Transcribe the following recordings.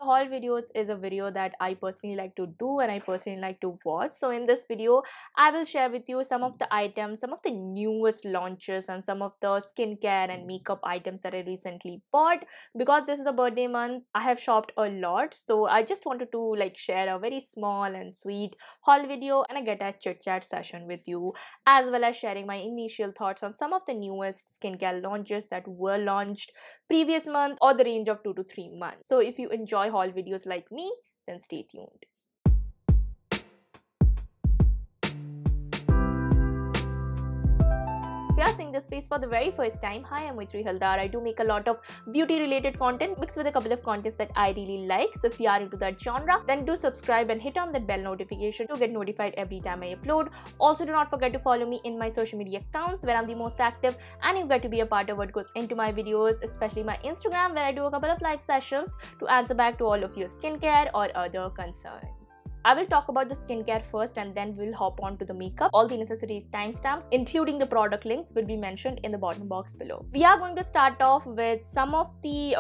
Haul videos is a video that I personally like to do and I personally like to watch. So in this video, I will share with you some of the items, some of the newest launches and some of the skincare and makeup items that I recently bought. Because this is a birthday month, I have shopped a lot. So I just wanted to share a very small and sweet haul video and I get a chit chat session with you, as well as sharing my initial thoughts on some of the newest skincare launches that were launched previous month or the range of 2 to 3 months. So if you enjoy haul videos like me, then stay tuned. If you are seeing this face for the very first time, hi, I'm Maitri Haldar. I do make a lot of beauty related content mixed with a couple of contents that I really like. So if you are into that genre, then do subscribe and hit on that bell notification to get notified every time I upload. Also, do not forget to follow me in my social media accounts where I'm the most active and you get to be a part of what goes into my videos, especially my Instagram where I do a couple of live sessions to answer back to all of your skincare or other concerns. I will talk about the skincare first and then we'll hop on to the makeup. All the necessary timestamps, including the product links, will be mentioned in the bottom box below. We are going to start off with some of the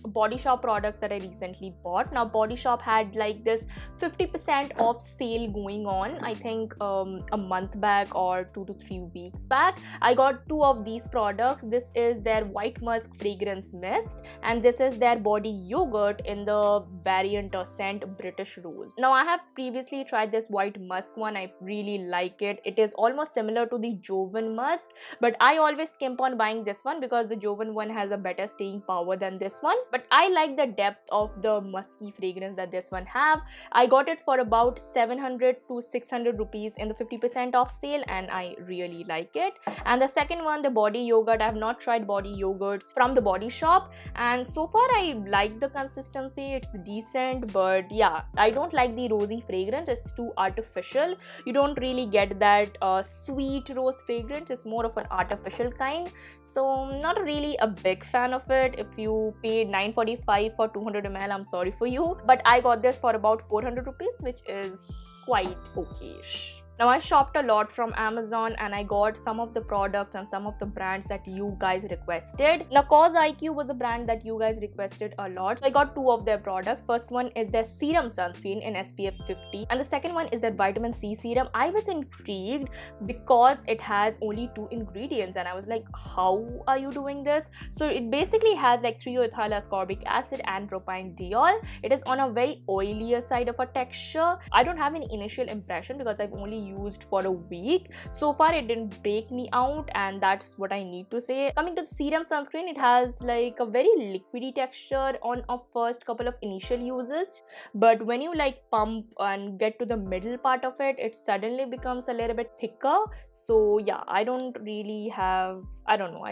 Body Shop products that I recently bought. Now, Body Shop had this 50% off sale going on, I think a month back or 2 to 3 weeks back. I got two of these products. This is their White Musk Fragrance Mist and this is their Body Yogurt in the variant or scent British Rose. Now, I have previously tried this White Musk one. I really like it. It is almost similar to the Jovan Musk, but I always skimp on buying this one because the Jovan one has a better staying power than this one. But I like the depth of the musky fragrance that this one have. I got it for about 700 to 600 rupees in the 50% off sale and I really like it. And the second one, the Body Yogurt, I have not tried Body Yogurts from the Body Shop and so far I like the consistency. It's decent, but yeah, I don't like the rosy fragrance. It's too artificial. You don't really get that sweet rose fragrance. It's more of an artificial kind, so not really a big fan of it. If you pay 945 for 200 ml, I'm sorry for you, but I got this for about 400 rupees, which is quite okayish. Now, I shopped a lot from Amazon and I got some of the products and some of the brands that you guys requested. Now, Cause IQ was a brand that you guys requested a lot. So I got two of their products. First one is their serum sunscreen in SPF 50 and the second one is their vitamin C serum. I was intrigued because it has only 2 ingredients and I was like, how are you doing this? So it basically has 3-ethyl ascorbic acid and propanediol. It is on a very oilier side of a texture. I don't have any initial impression because I've only used for a week. So far it didn't break me out and that's what I need to say. Coming to the serum sunscreen, it has a very liquidy texture on a first couple of initial usage, but when you pump and get to the middle part of it, it suddenly becomes a little bit thicker. So yeah, I don't really have, I don't know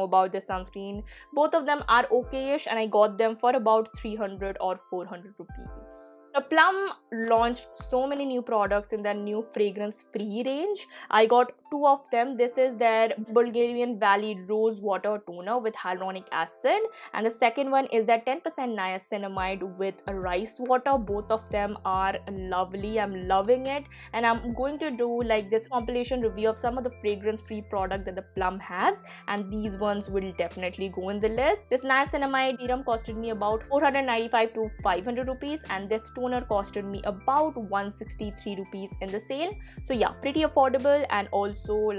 about this sunscreen. Both of them are okayish and I got them for about 300 or 400 rupees. The Plum launched so many new products in their new fragrance-free range. I got 2 of them. This is their Bulgarian Valley Rose Water Toner with hyaluronic acid and the second one is their 10% niacinamide with rice water. Both of them are lovely. I'm loving it and I'm going to do this compilation review of some of the fragrance-free product that the Plum has and these ones will definitely go in the list. This niacinamide serum costed me about 495 to 500 rupees and this toner costed me about 163 rupees in the sale. So yeah, pretty affordable and also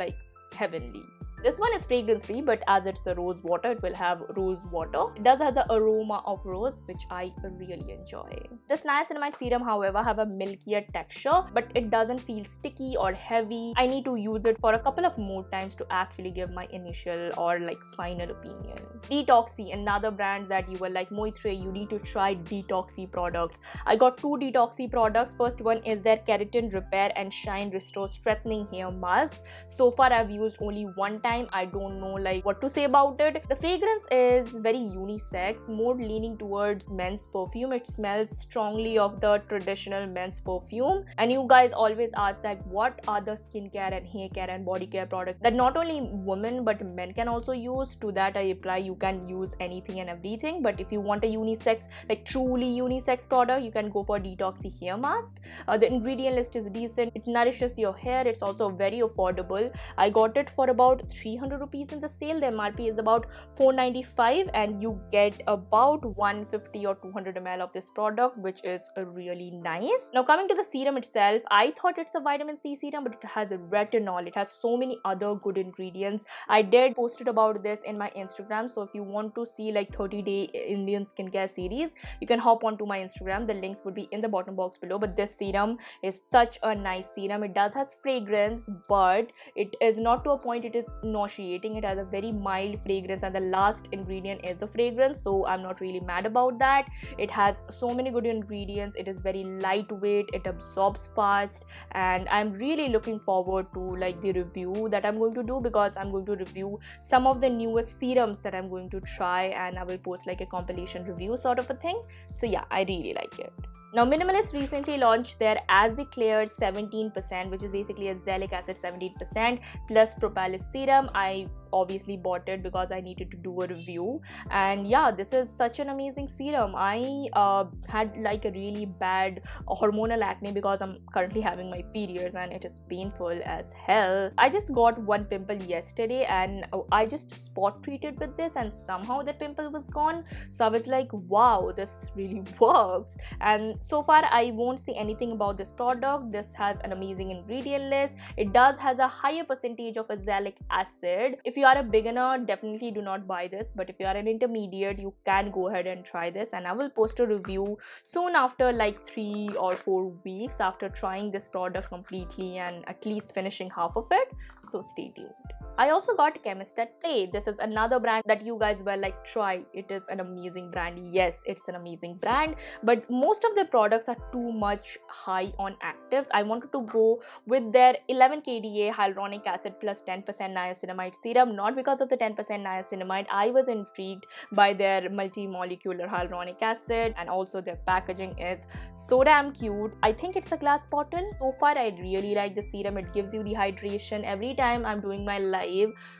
heavenly. This one is fragrance free, but as it's a rose water, it will have rose water. It does have the aroma of rose, which I really enjoy. This niacinamide serum, however, have a milkier texture, but it doesn't feel sticky or heavy. I need to use it for a couple of more times to actually give my initial or final opinion. Detoxy, another brand that you were like, Moitre, you need to try Detoxy products. I got 2 Detoxy products. First one is their Keratin Repair and Shine Restore Strengthening Hair Mask. So far, I've used only one time. I don't know what to say about it. The fragrance is very unisex, more leaning towards men's perfume. It smells strongly of the traditional men's perfume and you guys always ask what are the skincare and hair care and body care products that not only women but men can also use. To that I reply, you can use anything and everything, but if you want a unisex, truly unisex product, you can go for Detoxy hair mask. The ingredient list is decent. It nourishes your hair. It's also very affordable. I got it for about 300 rupees in the sale. The MRP is about 495 and you get about 150 or 200 ml of this product, which is really nice. Now coming to the serum itself, I thought it's a vitamin C serum, but it has a retinol. It has so many other good ingredients. I did post it about this in my Instagram, so if you want to see like 30-day Indian skincare series, you can hop onto my Instagram. The links would be in the bottom box below. But this serum is such a nice serum. It does has fragrance, but it is not to a point it is nauseating. It has a very mild fragrance, and the last ingredient is the fragrance, so I'm not really mad about that. It has so many good ingredients. It is very lightweight, it absorbs fast, and I'm really looking forward to like the review that I'm going to do, because I'm going to review some of the newest serums that I'm going to try, and I will post like a compilation review sort of a thing. So yeah, I really like it. Now, Minimalist recently launched their Aziclair 17%, which is basically a azelaic acid 17% plus propolis serum. I obviously bought it because I needed to do a review, and yeah, this is such an amazing serum. I had like a really bad hormonal acne because I'm currently having my periods and it is painful as hell. I just got one pimple yesterday and I just spot treated with this, and somehow that pimple was gone. So I was like, wow, this really works. And so far I won't say anything about this product. This has an amazing ingredient list. It does has a higher percentage of azelaic acid. If you are a beginner, definitely do not buy this, but if you are an intermediate, you can go ahead and try this, and I will post a review soon after like 3 or 4 weeks after trying this product completely and at least finishing half of it, so stay tuned. I also got Chemist at Play. This is another brand that you guys were like, try. It is an amazing brand. Yes, it's an amazing brand, but most of their products are too much high on actives. I wanted to go with their 11 kDa hyaluronic acid plus 10% niacinamide serum, not because of the 10% niacinamide. I was intrigued by their multi-molecular hyaluronic acid, and also their packaging is so damn cute. I think it's a glass bottle. So far, I really like the serum. It gives you the hydration. Every time I'm doing my live,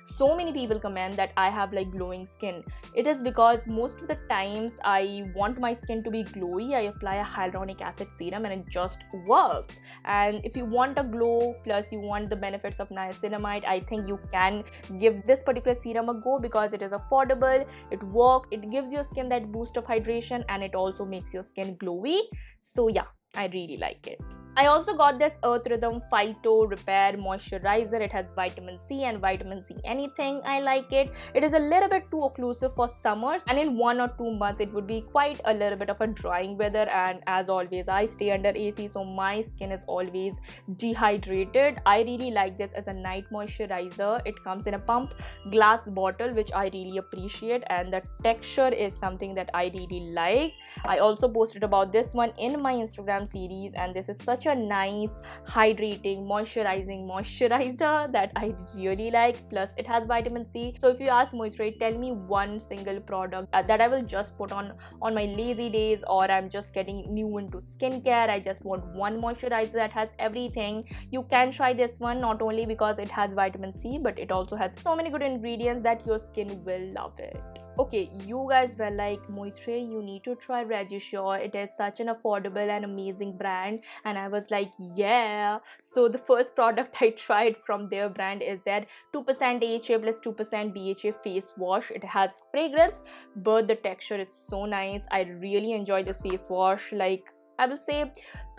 so many people comment that I have like glowing skin. It is because most of the times I want my skin to be glowy, I apply a hyaluronic acid serum and it just works. And if you want a glow plus you want the benefits of niacinamide, I think you can give this particular serum a go because it is affordable, it works, it gives your skin that boost of hydration, and it also makes your skin glowy. So yeah, I really like it. I also got this Earth Rhythm Phyto Repair Moisturizer. It has vitamin C and vitamin C anything. I like it. It is a little bit too occlusive for summers, and in 1 or 2 months it would be quite a little bit of a drying weather, and as always I stay under AC, so my skin is always dehydrated. I really like this as a night moisturizer. It comes in a pump glass bottle, which I really appreciate, and the texture is something that I really like. I also posted about this one in my Instagram series, and this is such a nice hydrating moisturizing moisturizer that I really like. Plus it has vitamin C. So if you ask Moitre, tell me one single product that I will just put on my lazy days, or I'm just getting new into skincare, I just want one moisturizer that has everything, you can try this one, not only because it has vitamin C, but it also has so many good ingredients that your skin will love it. Okay, you guys were like, Moitre, you need to try Regissure. It is such an affordable and amazing brand. And I was like, yeah. So the first product I tried from their brand is their 2% AHA plus 2% BHA face wash. It has fragrance, but the texture is so nice. I really enjoy this face wash. Like, I will say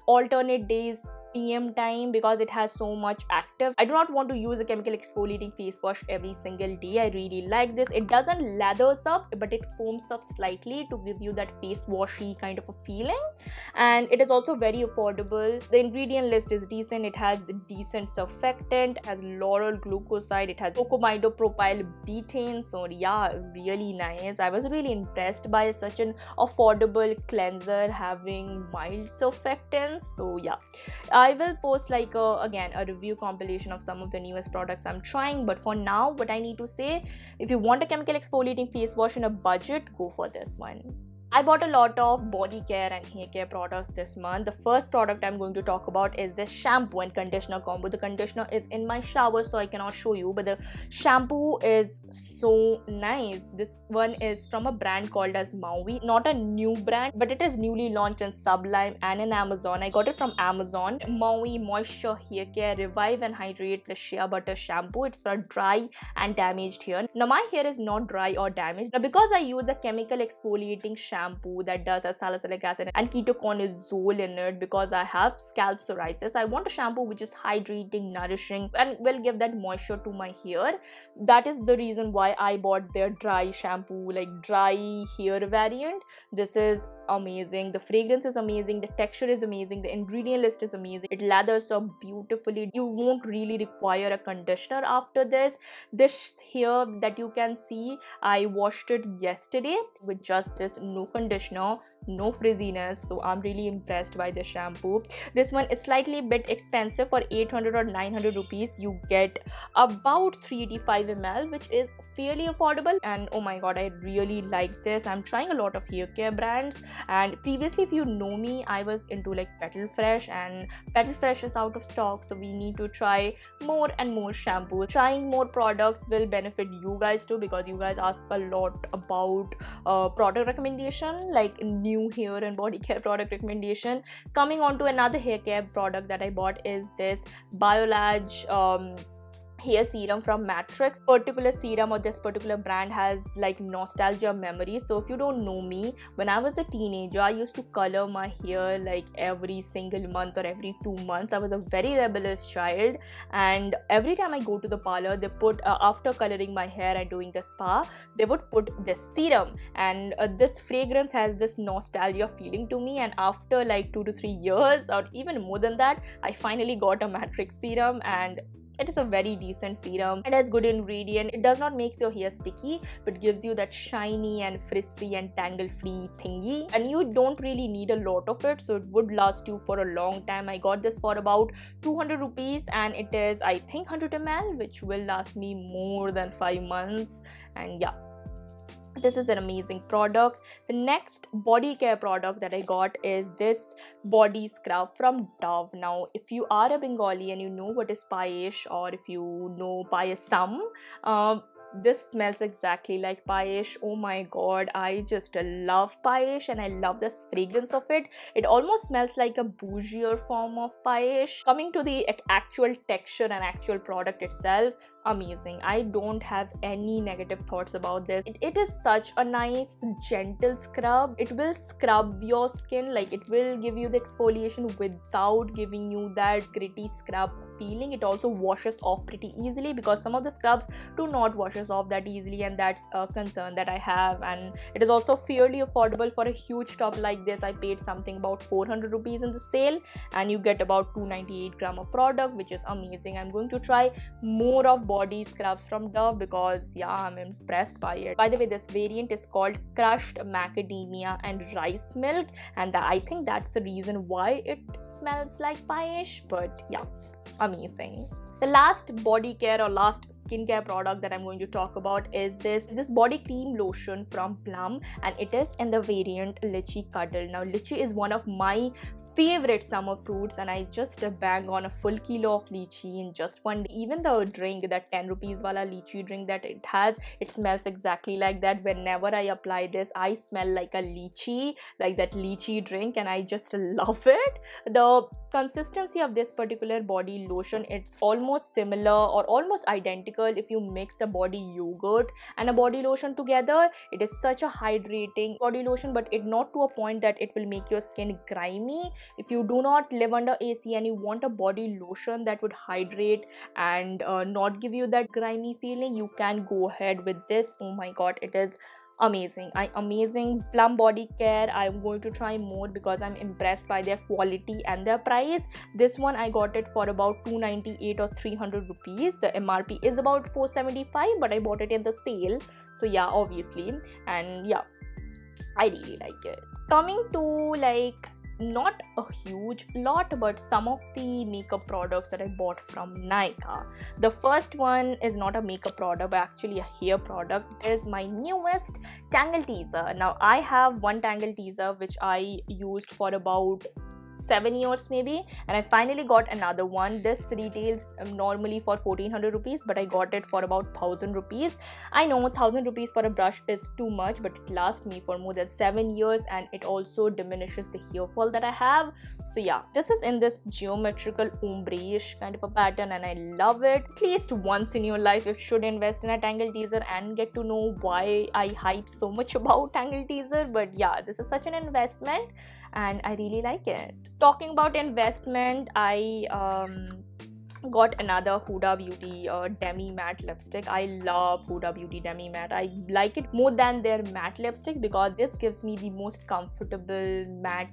alternate days, PM time, because it has so much active. I do not want to use a chemical exfoliating face wash every single day. I really like this. It doesn't lathers up, but it foams up slightly to give you that face washy kind of a feeling, and it is also very affordable. The ingredient list is decent. It has decent surfactant, it has laurel glucoside, it has cocamidopropyl betaine. So yeah, really nice. I was really impressed by such an affordable cleanser having mild surfactants. So yeah, I will post like again a review compilation of some of the newest products I'm trying, but for now what I need to say, if you want a chemical exfoliating face wash in a budget, go for this one. I bought a lot of body care and hair care products this month. The first product I'm going to talk about is this shampoo and conditioner combo. The conditioner is in my shower, so I cannot show you, but the shampoo is so nice. This one is from a brand called as Maui. Not a new brand, but it is newly launched in Sublime and in Amazon. I got it from Amazon. Maui Moisture Hair Care Revive and Hydrate plus Shea Butter Shampoo. It's for dry and damaged hair. Now my hair is not dry or damaged. Now because I use a chemical exfoliating shampoo that does have salicylic acid and ketoconazole in it, because I have scalp psoriasis, I want a shampoo which is hydrating, nourishing, and will give that moisture to my hair. That is the reason why I bought their dry shampoo, like dry hair variant. This is amazing. The fragrance is amazing, the texture is amazing, the ingredient list is amazing. It lathers up beautifully. You won't really require a conditioner after this. This hair that you can see, I washed it yesterday with just this, no conditioner, no frizziness, so I'm really impressed by this shampoo. This one is slightly bit expensive. For 800 or 900 rupees you get about 385 ml, which is fairly affordable, and oh my god, I really like this. I'm trying a lot of hair care brands, and previously, if you know me, I was into like Petal Fresh, and Petal Fresh is out of stock, so we need to try more and more shampoos. Trying more products will benefit you guys too, because you guys ask a lot about product recommendation, like new hair and body care product recommendation. Coming on to another hair care product that I bought is this Biolage hair serum from Matrix. Particular serum or this particular brand has like nostalgia memory. So if you don't know me, when I was a teenager, I used to color my hair like every single month or every 2 months. I was a very rebellious child, and every time I go to the parlor, they put after coloring my hair and doing the spa, they would put this serum, and this fragrance has this nostalgia feeling to me. And after like 2 to 3 years or even more than that, I finally got a Matrix serum, and it is a very decent serum. It has good ingredient. It does not make your hair sticky, but gives you that shiny and frizz-free and tangle-free thingy. And you don't really need a lot of it, so it would last you for a long time. I got this for about 200 rupees, and it is, I think, 100 ml, which will last me more than 5 months. And yeah, this is an amazing product. The next body care product that I got is this body scrub from Dove. Now, if you are a Bengali and you know what is payesh, or if you know payasam, this smells exactly like payesh. Oh my god, I just love payesh, and I love the fragrance of it. It almost smells like a bougier form of payesh. Coming to the actual texture and actual product itself, amazing. I don't have any negative thoughts about this. It is such a nice gentle scrub. It will scrub your skin, like it will give you the exfoliation without giving you that gritty scrub feeling. It also washes off pretty easily, because some of the scrubs do not washes off that easily, and that's a concern that I have. And it is also fairly affordable for a huge tub like this. I paid something about 400 rupees in the sale, and you get about 298 gram of product, which is amazing. I'm going to try more of body scrubs from Dove, because yeah, I'm impressed by it. By the way, this variant is called crushed macadamia and rice milk, and I think that's the reason why it smells like payesh. But yeah, amazing. The last body care or last skincare product that I'm going to talk about is this body cream lotion from Plum, and it is in the variant Lychee Cuddle. Now, lychee is one of my favorite summer fruits, and I just bang on a full kilo of lychee in just one day. Even the drink, that 10 rupees wala lychee drink that it has, it smells exactly like that. Whenever I apply this, I smell like a lychee, like that lychee drink, and I just love it. The consistency of this particular body lotion, it's almost similar or almost identical if you mix the body yogurt and a body lotion together. It is such a hydrating body lotion, but it not to a point that it will make your skin grimy. If you do not live under AC and you want a body lotion that would hydrate and not give you that grimy feeling, you can go ahead with this. Oh my god, it is amazing. Amazing Plum body care. I'm going to try more because I'm impressed by their quality and their price. This one I got it for about 298 or 300 rupees. The MRP is about 475, but I bought it in the sale, so yeah, obviously. And yeah, I really like it. Coming to like not a huge lot, but some of the makeup products that I bought from Nykaa. The first one is not a makeup product, but actually a hair product. It is my newest Tangle Teezer. Now I have one Tangle Teezer which I used for about 7 years maybe, and I finally got another one. This retails normally for 1400 rupees, but I got it for about 1000 rupees. I know 1000 rupees for a brush is too much, but it lasts me for more than 7 years, and it also diminishes the hair fall that I have. So yeah, this is in this geometrical ombre-ish kind of a pattern, and I love it. At least once in your life you should invest in a Tangle Teezer and get to know why I hype so much about Tangle Teezer. But yeah, this is such an investment and I really like it. Talking about investment, I got another Huda Beauty Demi Matte lipstick. I love Huda Beauty Demi Matte. I like it more than their matte lipstick because this gives me the most comfortable matte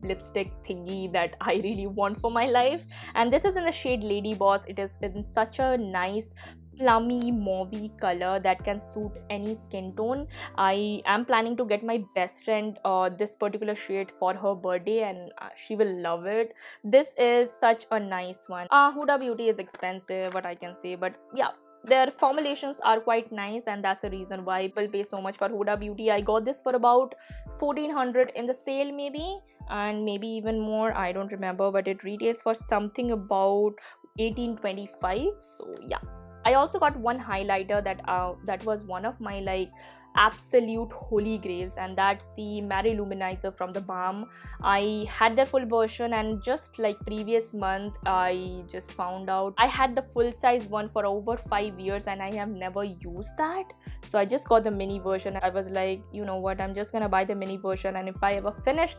lipstick thingy that I really want for my life. And this is in the shade Lady Boss. It is in such a nice plummy mauvey color that can suit any skin tone. I am planning to get my best friend this particular shade for her birthday, and she will love it. This is such a nice one. Huda Beauty is expensive, what I can say, but yeah, their formulations are quite nice, and that's the reason why people pay so much for Huda Beauty. I got this for about 1400 in the sale maybe, and maybe even more, I don't remember, but it retails for something about 1825. So yeah, I also got one highlighter that was one of my like absolute holy grails, and that's the Matte Luminizer from the Balm. I had their full version, and just like previous month I just found out I had the full size one for over 5 years and I have never used that. So I just got the mini version. I was like, you know what, I'm just gonna buy the mini version, and if I ever finish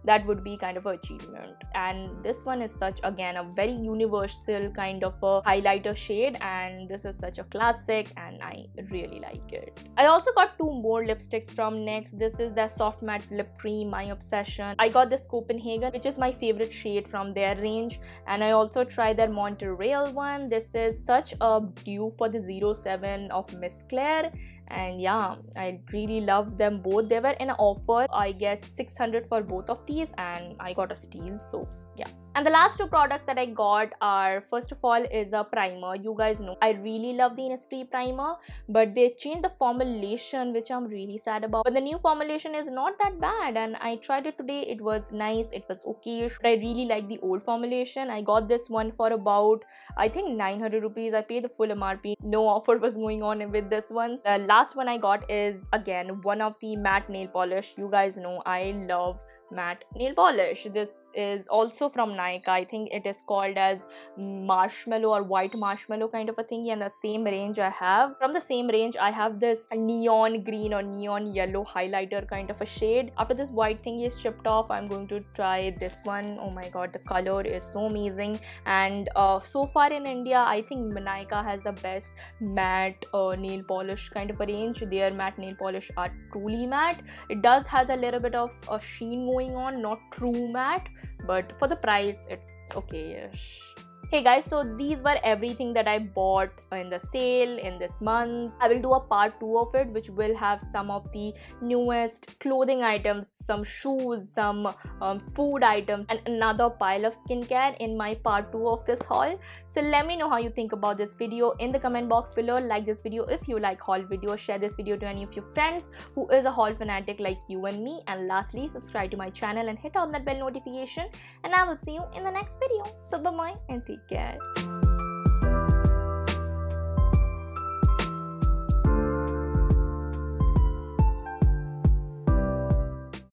that would be kind of an achievement. And this one is such, again, a very universal kind of a highlighter shade, and this is such a classic and I really like it. I also got two more lipsticks from NYX. This is the Soft Matte Lip Cream, my obsession. I got this Copenhagen, which is my favorite shade from their range, and I also tried their Montreal one. This is such a dupe for the 07 of Miss Claire, and yeah, I really love them both. They were in an offer. I guess 600 for both of these, and I got a steal, so yeah. And the last two products that I got are, first of all, is a primer. You guys know I really love the Innisfree primer, but they changed the formulation, which I'm really sad about. But the new formulation is not that bad, and I tried it today. It was nice, it was okay, but I really like the old formulation. I got this one for about, I think, 900 rupees. I paid the full MRP. No offer was going on with this one. The last one I got is, again, one of the matte nail polish. You guys know I love matte nail polish. This is also from Nykaa. I think it is called as marshmallow or white marshmallow kind of a thingy, and the same range I have. From the same range I have this neon green or neon yellow highlighter kind of a shade. After this white thing is chipped off, I'm going to try this one. Oh my god, the color is so amazing. And so far in India, I think Nykaa has the best matte nail polish kind of a range. Their matte nail polish are truly matte. It does has a little bit of a sheen going on, not true matte, but for the price it's okay-ish. Hey guys, so these were everything that I bought in the sale in this month. I will do a part 2 of it, which will have some of the newest clothing items, some shoes, some food items, and another pile of skincare in my part 2 of this haul. So let me know how you think about this video in the comment box below. Like this video if you like haul videos, share this video to any of your friends who is a haul fanatic like you and me, and lastly, subscribe to my channel and hit on that bell notification, and I will see you in the next video. So bye bye and take care.